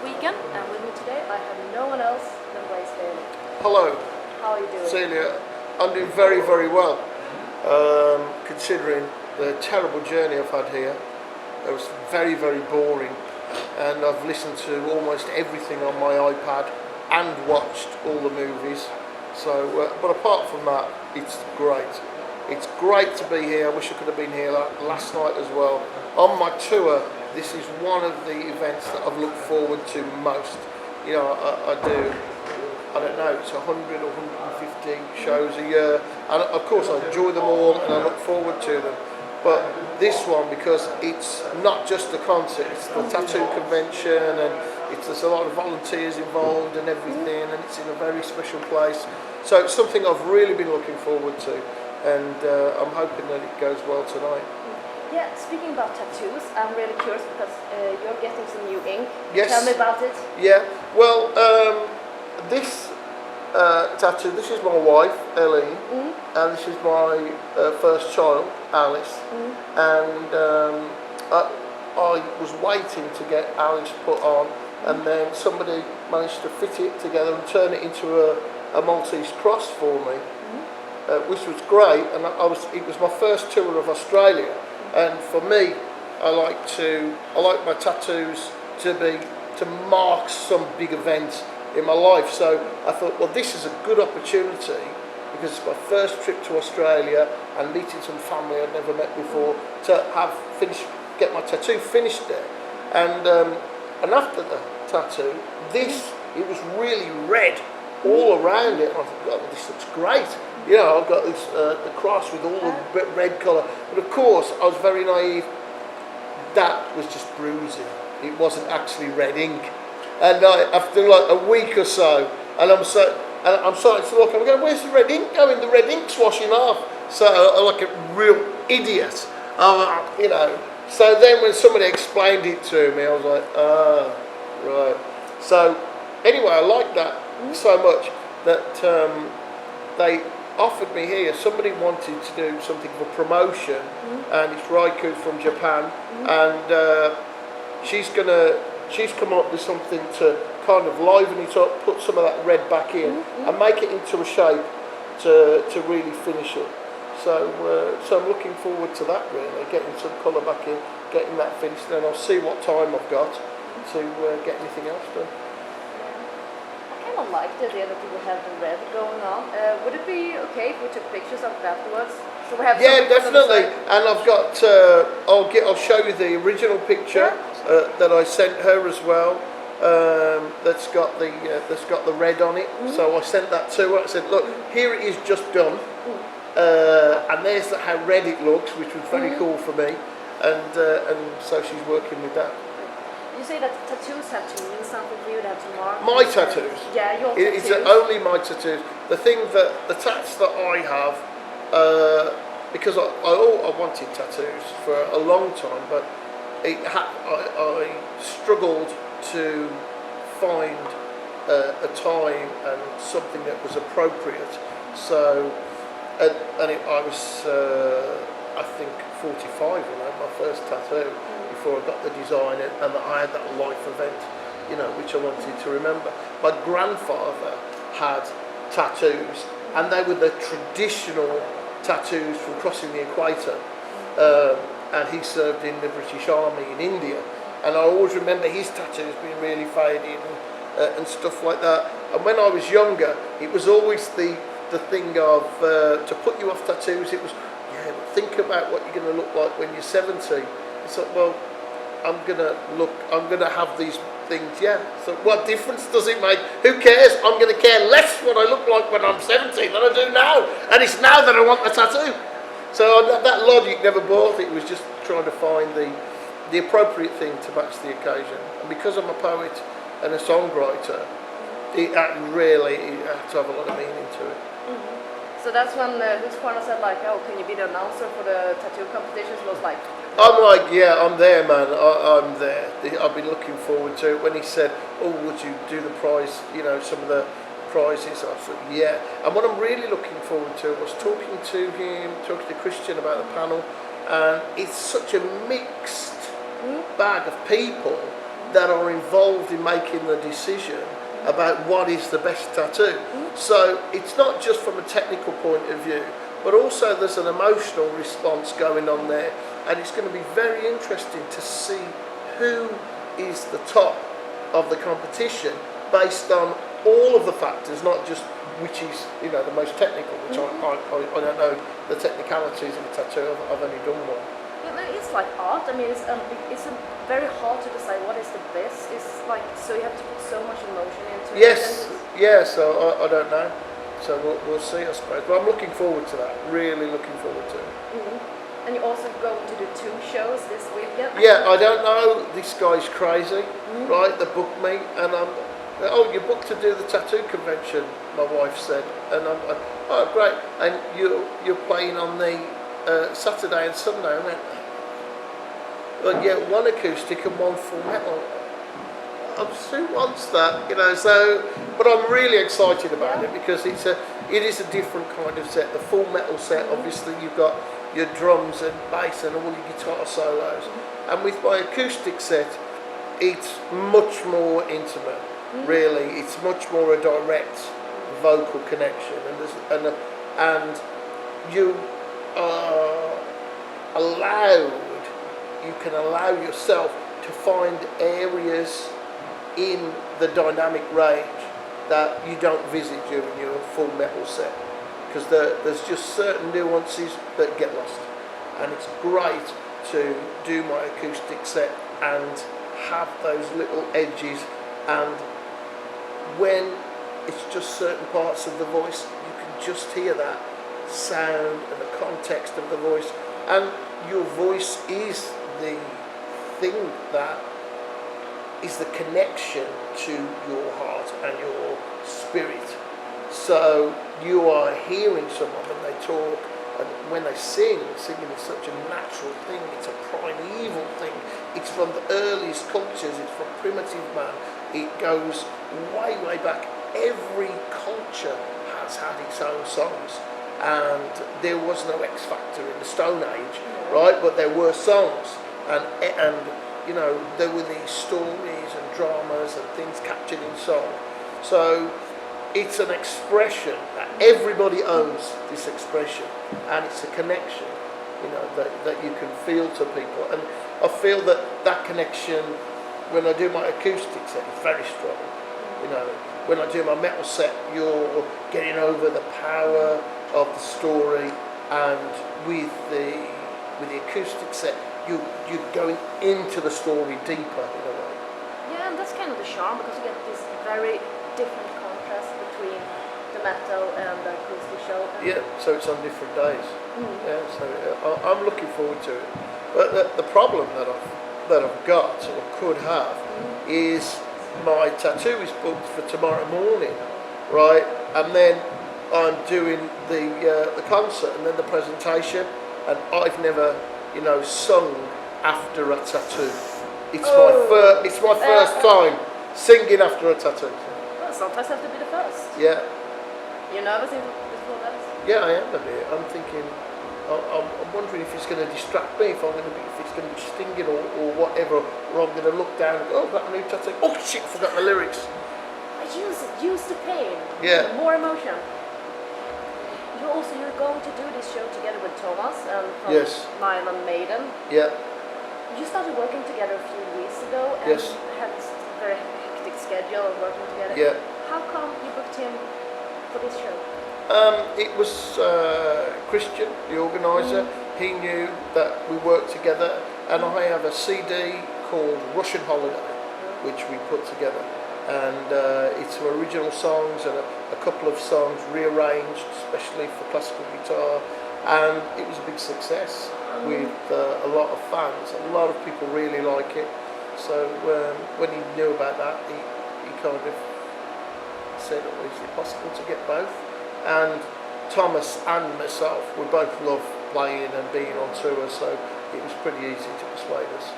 weekend, and with me today I have no one else than Bayley. Hello. How are you doing? Cecilia, I'm doing very, very well, considering the terrible journey I've had here. It was very, very boring, and I've listened to almost everything on my iPad and watched all the movies. So, but apart from that, it's great. It's great to be here. I wish I could have been here last night as well. On my tour, this is one of the events that I've looked forward to most. You know, I don't know, it's 100 or 150 shows a year, and of course I enjoy them all and I look forward to them. But this one, because it's not just a concert, it's the tattoo convention, and there's a lot of volunteers involved and everything, and it's in a very special place. So it's something I've really been looking forward to, and I'm hoping that it goes well tonight. Yeah, speaking about tattoos, I'm really curious because you're getting some new ink. Yes. Tell me about it. Yeah, well, this tattoo, this is my wife, Ellie, and this is my first child, Alice. And I was waiting to get Alice put on, and then somebody managed to fit it together and turn it into a Maltese cross for me, which was great. And it was my first tour of Australia. And for me, I like my tattoos to mark some big event in my life. So I thought, well, this is a good opportunity because it's my first trip to Australia and meeting some family I'd never met before to get my tattoo finished there. And after the tattoo, it was really red all around it. And I thought, oh, this looks great. You know, I've got this the cross with all the red colour, but of course I was very naive. That was just bruising. It wasn't actually red ink. And after like a week or so, and I'm starting to look. I'm going, where's the red ink going? The red ink's washing off. So I'm like a real idiot, you know. So then when somebody explained it to me, I was like, oh, right. So anyway, I liked that so much that they offered me here. Somebody wanted to do something for promotion, and it's Raiku from Japan, and she's come up with something to kind of liven it up, put some of that red back in, and make it into a shape to really finish it. So I'm looking forward to that, really, getting some colour back in, getting that finished, and I'll see what time I've got to get anything else done. I kind of like the idea that you will have the red going on. Would it be okay if we took pictures of it afterwards? So we have definitely. And I've got. I'll show you the original picture that I sent her as well. That's got the red on it. So I sent that to her. I said, look, here it is, just done. And there's how red it looks, which was very cool for me. And so she's working with that. You say that tattoos have to mean something for you, they have to mark? My tattoos? Yeah, your tattoos. It's only my tattoos. The tats that I have, because I wanted tattoos for a long time, but I struggled to find a time and something that was appropriate. So, I was, I think, 45 when I had my first tattoo, before I got the design, and that I had that life event, you know, which I wanted to remember. My grandfather had tattoos, and they were the traditional tattoos from crossing the equator, and he served in the British Army in India, and I always remember his tattoos being really faded and stuff like that. And when I was younger, it was always the thing of to put you off tattoos. It was, but think about what you're going to look like when you're 70. It's like, well, I'm gonna have these things, So what difference does it make? Who cares? I'm gonna care less what I look like when I'm 70 than I do now. And it's now that I want the tattoo. So that logic never bought it. It was just trying to find the appropriate thing to match the occasion. And because I'm a poet and a songwriter, it had to have a lot of meaning to it. So that's when Huskvarna said, like, oh, can you be the announcer for the tattoo competitions? It was like, I'm like, yeah, I'm there, man. I'm there. I've been looking forward to it. When he said, oh, would you do the prize, you know, some of the prizes, I said, yeah. And what I'm really looking forward to was talking to Christian about the panel, and it's such a mixed bag of people that are involved in making the decision about what is the best tattoo. So it's not just from a technical point of view, but also there's an emotional response going on there, and it's going to be very interesting to see who is the top of the competition based on all of the factors, not just which is the most technical, which I don't know the technicalities of a tattoo. I've only done one. Yeah, it's like art. I mean, it's very hard to decide what is the best. It's like, so you have to put so much emotion into Yes, it. yeah. So I don't know. So we'll see, I suppose. But I'm looking forward to that. Really looking forward to it. And you're also going to do 2 shows this weekend. Yeah, I don't know. This guy's crazy, right? They booked me, and you're booked to do the tattoo convention. My wife said, and I'm like, oh great. And you're playing on the Saturday and Sunday. I went, but yeah, 1 acoustic and 1 full metal. Who wants that? So, but I'm really excited about it because it is a different kind of set. The full metal set, obviously, you've got your drums and bass and all your guitar solos, and with my acoustic set, it's much more intimate. Really, it's much more a direct vocal connection, and you are allowed. You can allow yourself to find areas in the dynamic range that you don't visit during your full metal set, because there's just certain nuances that get lost, and it's great to do my acoustic set and have those little edges, and when it's just certain parts of the voice, you can just hear that sound and the context of the voice, and your voice is the thing that is the connection to your heart and your spirit. So you are hearing someone when they talk, and when they singing is such a natural thing. It's a primeval thing. It's from the earliest cultures. It's from primitive man. It goes way, way back. Every culture has had its own songs, and there was no X Factor in the Stone Age, right? But there were songs, and there were these stories and dramas and things captured in song. So it's an expression that everybody owns this expression, and it's a connection, that you can feel to people. And I feel that connection when I do my acoustic set is very strong. When I do my metal set, you're getting over the power of the story, and with the acoustic set, you're going into the story deeper in a way. Yeah, and that's kind of the charm, because you get this very different contrast between the metal and the acoustic show. Yeah, so it's on different days. Yeah, so I'm looking forward to it. But the problem that I've got or could have is my tattoo is booked for tomorrow morning, right? And then I'm doing the concert and then the presentation, and I've never sung after a tattoo. It's my first time singing after a tattoo. Well, sometimes have to be the first. Yeah. You're nervous before that? Yeah, I am a bit. I'm thinking. I'm wondering if it's going to distract me, if it's going to be stinging or whatever, or I'm going to look down and go, oh, that new tattoo. Oh shit, forgot the lyrics. Use the pain. Yeah. More emotion. You're going to do this show together with Thomas and from Yes. Nylon Maiden. Yeah. You started working together a few weeks ago and Yes. had this very hectic schedule of working together. Yeah. How come you booked him for this show? It was Christian, the organiser. He knew that we worked together, and I have a CD called Russian Holiday, which we put together. And it's some original songs and a couple of songs rearranged, especially for classical guitar. And it was a big success with a lot of fans. A lot of people really like it. So when he knew about that, he kind of said, oh, is it possible to get both? And Thomas and myself, we both love playing and being on tour, so it was pretty easy to persuade us.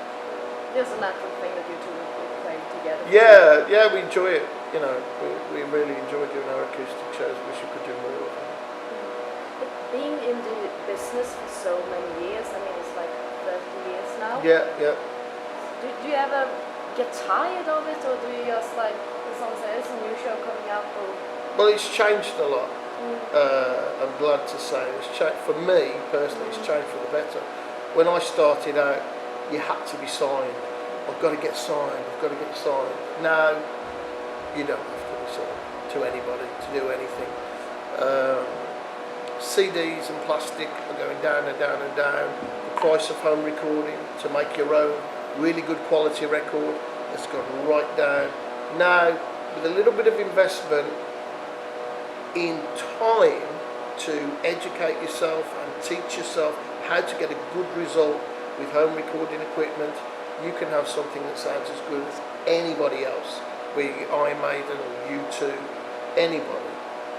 It's a natural thing that you two will play together. Yeah, we enjoy it. We really enjoy doing our acoustic shows. Wish we could do more of them. But being in the business for so many years, I mean, it's like 30 years now. Yeah. Do you ever get tired of it, or do you just like, when someone says there's a new show coming up, or? Well, it's changed a lot. I'm glad to say for me personally, it's changed for the better. When I started out, you had to be signed. I've got to get signed. I've got to get signed. Now, you don't have to be signed to anybody to do anything. CDs and plastic are going down and down and down. The price of home recording to make your own really good quality record has gone right down. Now, with a little bit of investment in time to educate yourself and teach yourself how to get a good result with home recording equipment, you can have something that sounds as good as anybody else, be it Iron Maiden or U2, anybody.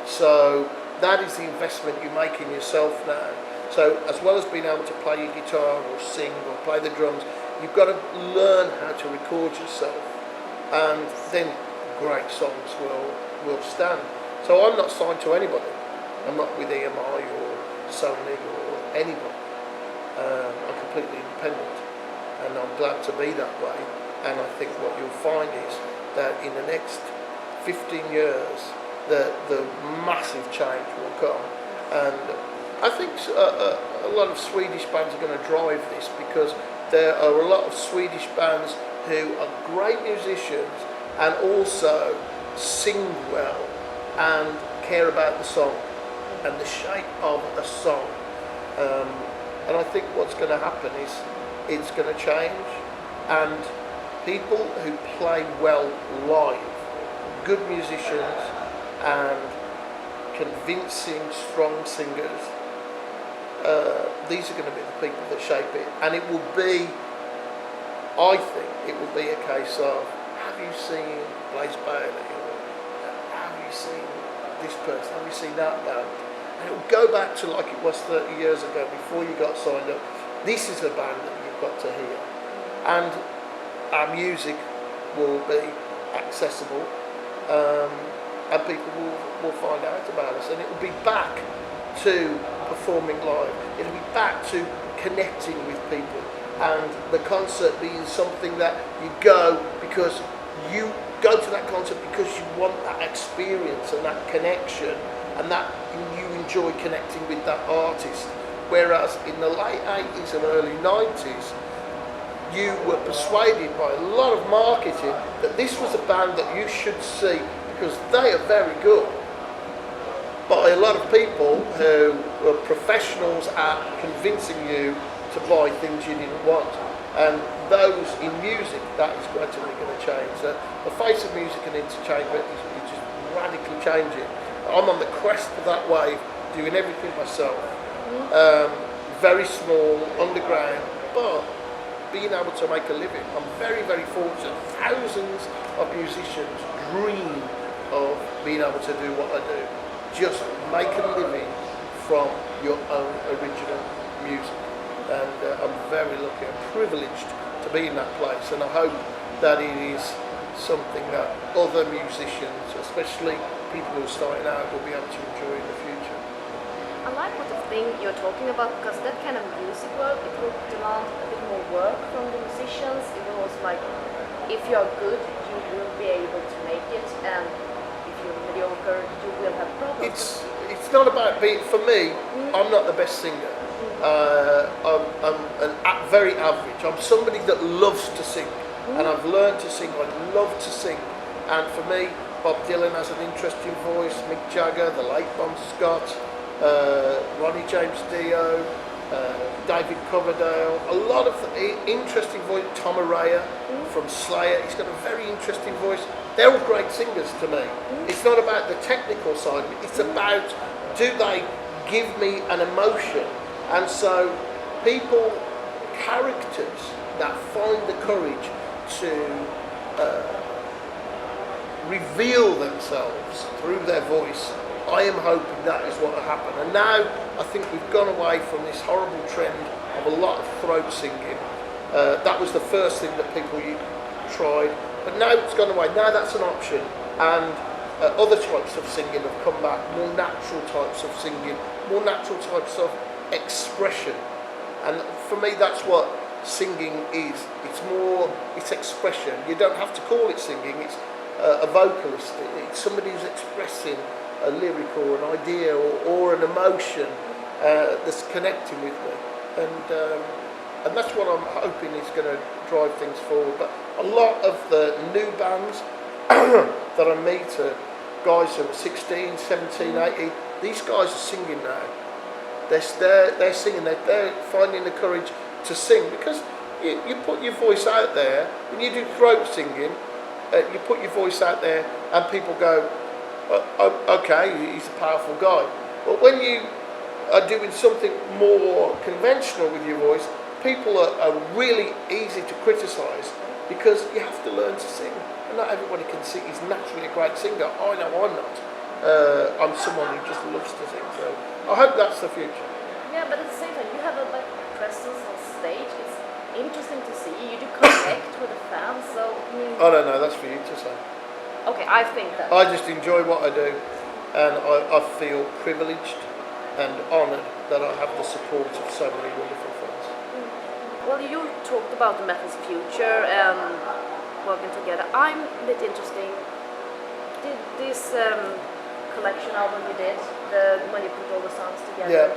So that is the investment you make in yourself now. So as well as being able to play your guitar or sing or play the drums, you've got to learn how to record yourself, and then great songs will stand. So I'm not signed to anybody. I'm not with EMI or Sony or anybody. I'm completely independent, and I'm glad to be that way. And I think what you'll find is that in the next 15 years, the massive change will come. And I think a lot of Swedish bands are going to drive this, because there are a lot of Swedish bands who are great musicians and also sing well and care about the song and the shape of a song. And I think what's going to happen is it's going to change, and people who play well live, good musicians and convincing, strong singers, these are going to be the people that shape it. And it will be, I think, it will be a case of, have you seen Bayley? Or have you seen this person? Have you seen that band? And it will go back to like it was 30 years ago before you got signed up. This is a band that you've got to hear. And our music will be accessible, and people will find out about us. And it will be back to performing live. It'll be back to connecting with people, and the concert being something that you go because you go to that concert because you want that experience and that connection, and that you enjoy connecting with that artist. Whereas in the late 80s and early 90s, you were persuaded by a lot of marketing that this was a band that you should see because they are very good, by a lot of people who were professionals at convincing you to buy things you didn't want. And those in music, that is gradually going to change. The face of music and entertainment is just radically changing. I'm on the crest of that wave, doing everything myself. Very small, underground, but being able to make a living. I'm very, very fortunate. Thousands of musicians dream of being able to do what I do. Just make a living from your own original music. And I'm very lucky and privileged to be in that place, and I hope that it is something that other musicians, especially people who are starting out, will be able to enjoy in the future. I like what the thing you're talking about, because that kind of music work, it will demand a bit more work from the musicians. It will also, like, if you are good, you will be able to make it, and if you're mediocre, you will have problems. It's not about being, for me, I'm not the best singer. I'm very average. I'm somebody that loves to sing, and I've learned to sing. I love to sing, and for me, Bob Dylan has an interesting voice, Mick Jagger, the late Bon Scott, Ronnie James Dio, David Coverdale, a lot of interesting voice. Tom Araya from Slayer, he's got a very interesting voice. They're all great singers to me. It's not about the technical side of it, it's about, do they give me an emotion? And so people, characters that find the courage to reveal themselves through their voice, I am hoping that is what will happen. And now I think we've gone away from this horrible trend of a lot of throat singing. That was the first thing that people tried, but now it's gone away. Now that's an option, and other types of singing have come back, more natural types of singing, more natural types of expression. And for me, that's what singing is. It's more, it's expression. You don't have to call it singing. It's a vocalist. It's somebody who's expressing a lyric or an idea or an emotion that's connecting with me, and that's what I'm hoping is going to drive things forward. But a lot of the new bands that I meet are guys who are 16, 17, 18. These guys are singing now. They're singing. They're finding the courage to sing, because you put your voice out there. When you do throat singing, you put your voice out there, and people go, okay, he's a powerful guy. But when you are doing something more conventional with your voice, people are really easy to criticise, because you have to learn to sing. And not everybody can sing. He's naturally a great singer. I know I'm not. I'm someone who just loves to sing. So I hope that's the future. Yeah, but at the same time, you have a presence on stage. It's interesting to see. You do connect with the fans. So I don't know. That's for you to say. Okay, I think that. I just enjoy what I do, and I feel privileged and honoured that I have the support of so many wonderful friends. Well, you talked about the metal's future and working together. I'm a bit interesting. Did this collection album you did, when you put all the songs together,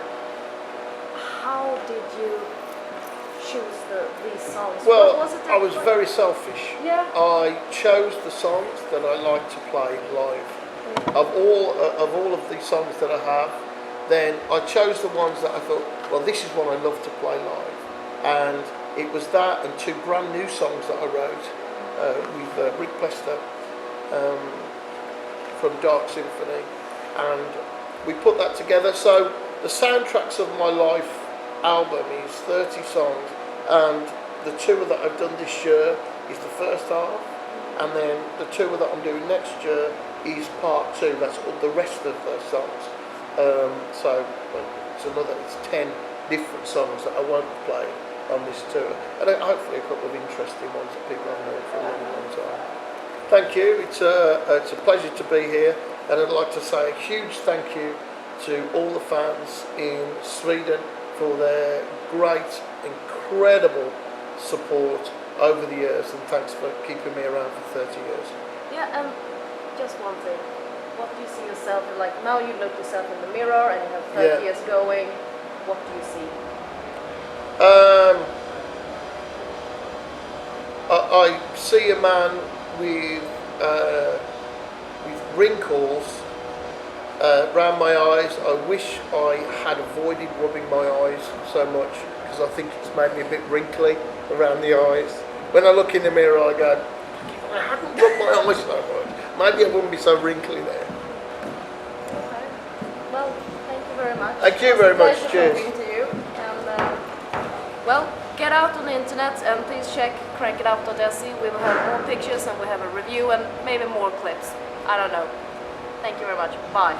how did you choose these songs? Well, was it I was very selfish. Yeah. I chose the songs that I like to play live. Of all of the songs that I have, then I chose the ones that I thought, well, this is one I love to play live. And it was that and two brand new songs that I wrote with Rick Plester from Dark Symphony, and we put that together. So the Soundtracks of My Life album is 30 songs, and the tour that I've done this year is the first half, and then the tour that I'm doing next year is part 2. That's the rest of the songs. So it's 10 different songs that I won't play on this tour, and hopefully a couple of interesting ones that people haven't heard for a long, long time. Thank you. It's a pleasure to be here, and I'd like to say a huge thank you to all the fans in Sweden for their great, incredible support over the years, and thanks for keeping me around for 30 years. Yeah, and just one thing. What do you see yourself like now? You look yourself in the mirror and you have 30 years going. What do you see? I see a man with wrinkles around my eyes. I wish I had avoided rubbing my eyes so much, because I think it's made me a bit wrinkly around the eyes. When I look in the mirror, I go, if I hadn't rubbed my eyes so much, maybe I wouldn't be so wrinkly there. Okay. Well, thank you very much. Thank you very much. Cheers. Talking to you. And well, get out on the internet and please check CrankItUp.se. We will have more pictures and we'll have a review and maybe more clips. I don't know. Thank you very much. Bye.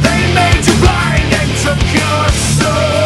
They made you blind and took your soul.